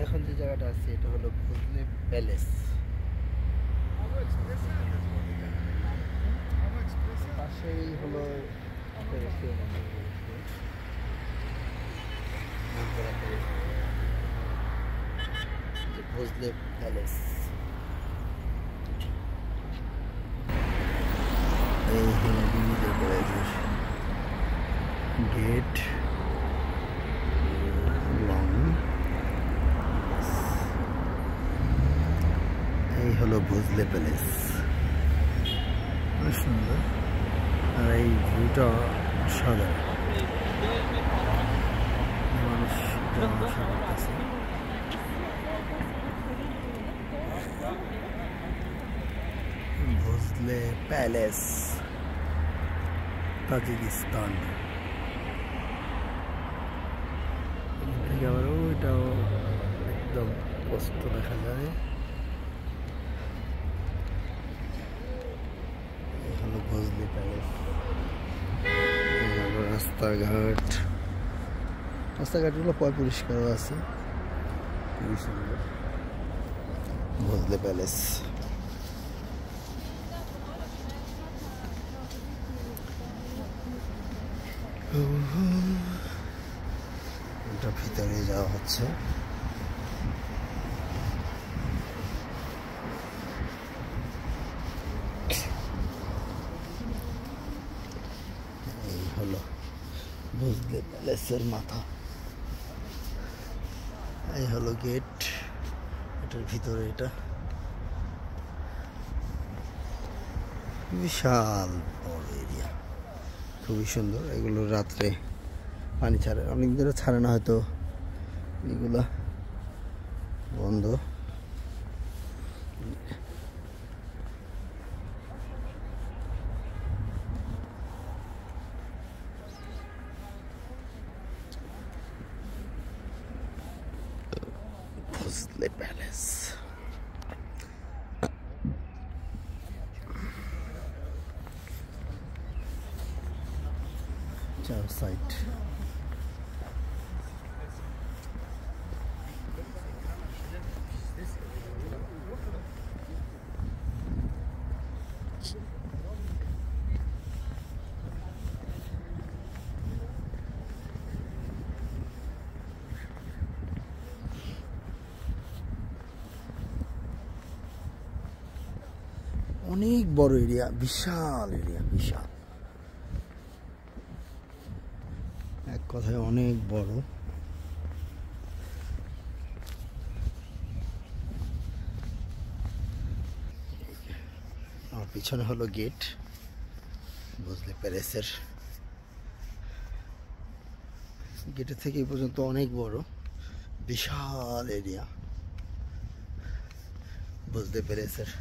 এখন যে জায়গাটা আছে এটা হলো ভোজলে প্যালেস। পাশেই হলো ভোজলে প্যালেস। এই হলো ভোজলে প্যালেসের গেট। এই হলো ভোজলে প্যালেস, অনেক সুন্দর। আর এই ভিউটা সাধারণ মানুষ ভোজলে প্যালেস, তাজিকিস্তান। আবার ওইটাও একদম স্পষ্ট দেখা যায়। হলো ভোজলে প্যালেস। রাস্তাঘাটগুলো পরিষ্কার আছে, খুবই সুন্দর। ভোজলে প্যালেস এটা ভিতরে যাওয়া হচ্ছে। এই হলো ভোজলে প্যালেসের মাথা। এই হলো গেট, এটার ভিতরে এটা বিশাল বড় এরিয়া, খুবই সুন্দর। এগুলো রাত্রে পানি ছাড়ে, অনেক ধরে ছাড়ে না, হয়তো এগুলা বন্ধ। ভোজলে প্যালেস চার সাইড। অনেক বড় এরিয়া, বিশাল এরিয়া, বিশাল, এক কথায় অনেক বড়। আমার পিছনে হলো গেট ভোজলে প্যালেসের। গেটের থেকে এই পর্যন্ত অনেক বড়, বিশাল এরিয়া ভোজলে প্যালেসের।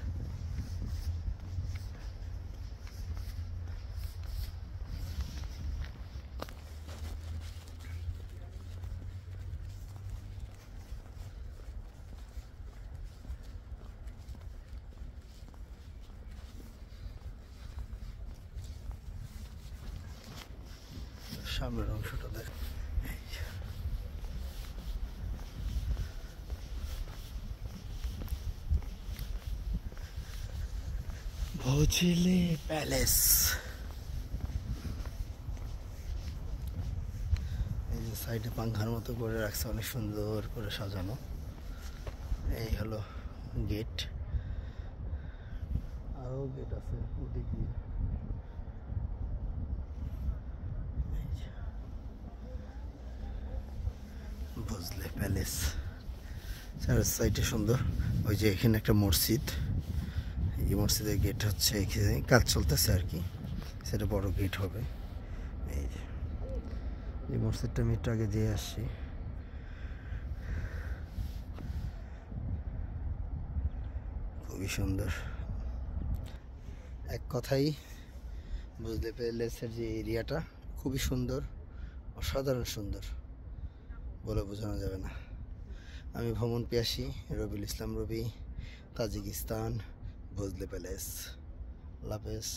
সামনের অংশটা দেখ, ভোজলে প্যালেস। এই যে সাইডে পাংখার মতো করে রাখছে, অনেক সুন্দর করে সাজানো। এই হলো গেট, আরো গেট আছে ওদিকে। ভোজলে প্যালেস চার সাইডে সুন্দর। ওই যে এখানে একটা মসজিদ, এই মসজিদের গেট হচ্ছে, এখানে কাজ চলতেছে আর কি, সেটা বড় গেট হবে। এই মসজিদটা আমি একটু আগে যেয়ে আসছি, খুবই সুন্দর। এক কথাই ভোজলে প্যালেসের যে এরিয়াটা খুবই সুন্দর, অসাধারণ সুন্দর, বলে বোঝানো যাবে না। আমি ভ্রমণ পিয়াসী রবিউল ইসলাম রবি, তাজিকিস্তান, ভোজলে প্যালেস। আল্লাহ হাফেজ।